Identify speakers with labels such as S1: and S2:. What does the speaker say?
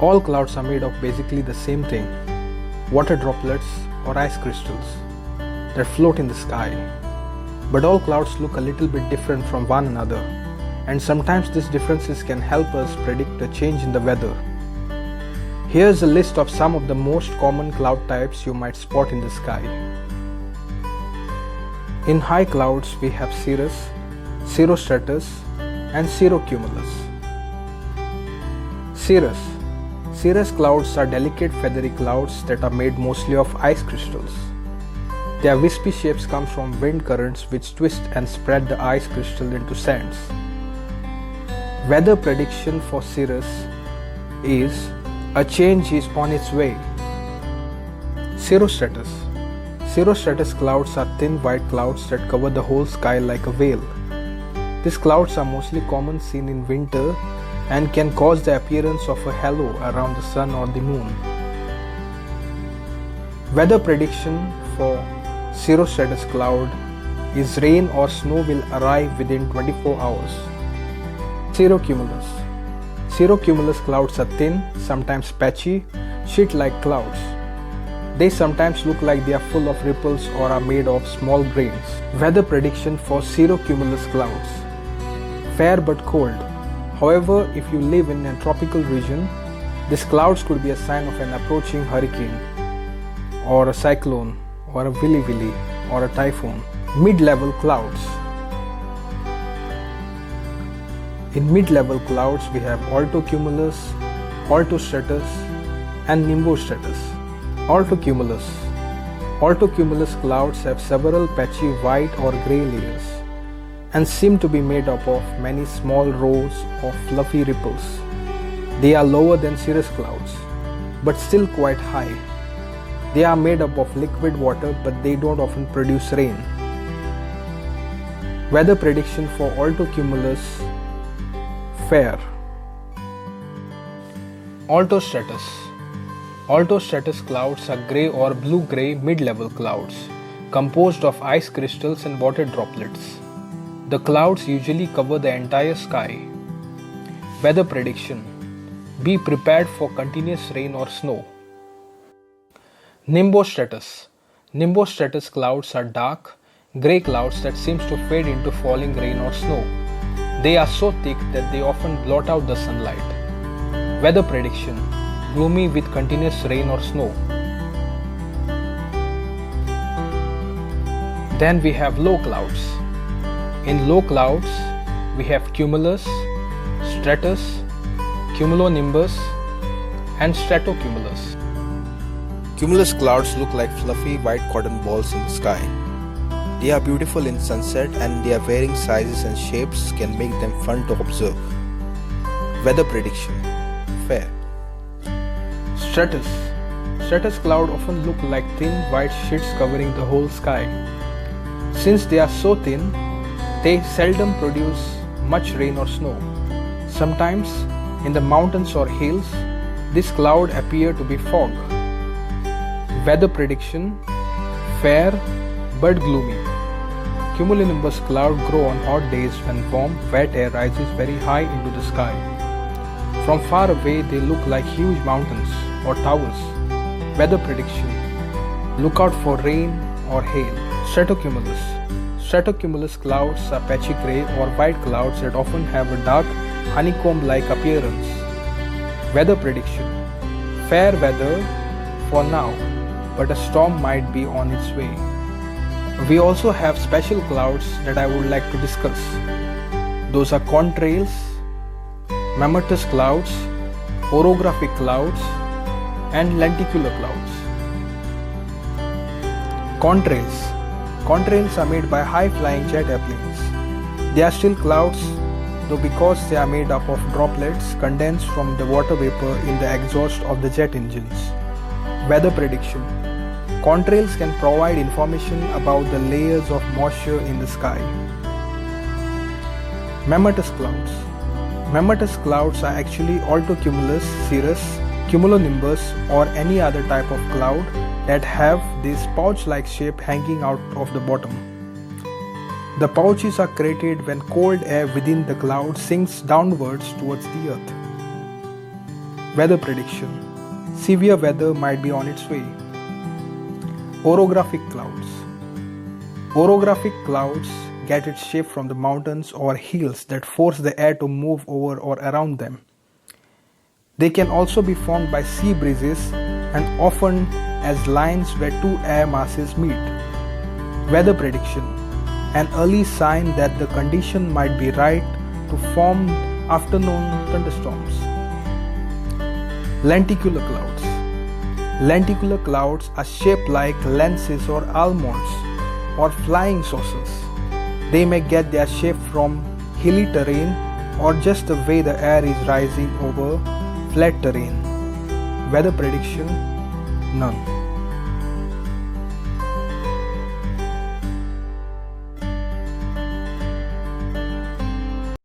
S1: All clouds are made of basically the same thing, water droplets or ice crystals that float in the sky. But all clouds look a little bit different from one another, and sometimes these differences can help us predict a change in the weather. Here's a list of some of the most common cloud types you might spot in the sky. In high clouds, we have cirrus, cirrostratus, and cirrocumulus. Cirrus clouds are delicate feathery clouds that are made mostly of ice crystals. Their wispy shapes come from wind currents which twist and spread the ice crystal into sands. Weather prediction for cirrus is a change is on its way. Cirrostratus clouds are thin white clouds that cover the whole sky like a veil. These clouds are mostly common seen in winter and can cause the appearance of a halo around the sun or the moon. Weather prediction for cirrostratus cloud is rain or snow will arrive within 24 hours. Cirrocumulus clouds are thin, sometimes patchy, sheet-like clouds. They sometimes look like they are full of ripples or are made of small grains. Weather prediction for cirrocumulus clouds: fair but cold. However, if you live in a tropical region, these clouds could be a sign of an approaching hurricane, or a cyclone, or a willy-willy, or a typhoon. Mid-level clouds. In mid-level clouds, we have altocumulus, altostratus, and nimbostratus. Altocumulus clouds have several patchy white or grey layers and seem to be made up of many small rows of fluffy ripples. They are lower than cirrus clouds, but still quite high. They are made up of liquid water, but they don't often produce rain. Weather prediction for altocumulus: fair. Altostratus clouds are grey or blue-grey mid-level clouds, composed of ice crystals and water droplets. The clouds usually cover the entire sky. Weather prediction: be prepared for continuous rain or snow. Nimbostratus clouds are dark, grey clouds that seems to fade into falling rain or snow. They are so thick that they often blot out the sunlight. Weather prediction: gloomy with continuous rain or snow. Then we have low clouds. In low clouds, we have cumulus, stratus, cumulonimbus, and stratocumulus. Cumulus clouds look like fluffy white cotton balls in the sky. They are beautiful in sunset, and their varying sizes and shapes can make them fun to observe. Weather prediction: fair. Stratus cloud often look like thin white sheets covering the whole sky. Since they are so thin, they seldom produce much rain or snow. Sometimes, in the mountains or hills, this cloud appear to be fog. Weather prediction: fair but gloomy. Cumulonimbus cloud grow on hot days when warm, wet air rises very high into the sky. From far away, they look like huge mountains or towers. Weather prediction: look out for rain or hail. Stratocumulus clouds are patchy grey or white clouds that often have a dark honeycomb-like appearance. Weather prediction: fair weather for now, but a storm might be on its way. We also have special clouds that I would like to discuss. Those are contrails, mammatus clouds, orographic clouds, and lenticular clouds. Contrails are made by high-flying jet airplanes. They are still clouds, though, because they are made up of droplets condensed from the water vapor in the exhaust of the jet engines. Weather prediction: contrails can provide information about the layers of moisture in the sky. Mammatus clouds are actually altocumulus, cirrus, cumulonimbus, or any other type of cloud that have this pouch-like shape hanging out of the bottom. The pouches are created when cold air within the cloud sinks downwards towards the earth. Weather prediction. Severe weather might be on its way. Orographic clouds. Orographic clouds get its shape from the mountains or hills that force the air to move over or around them. They can also be formed by sea breezes and often as lines where two air masses meet. Weather prediction. An early sign that the condition might be right to form afternoon thunderstorms. Lenticular clouds. Lenticular clouds are shaped like lenses or almonds or flying saucers. They may get their shape from hilly terrain or just the way the air is rising over flat terrain. Weather prediction, none.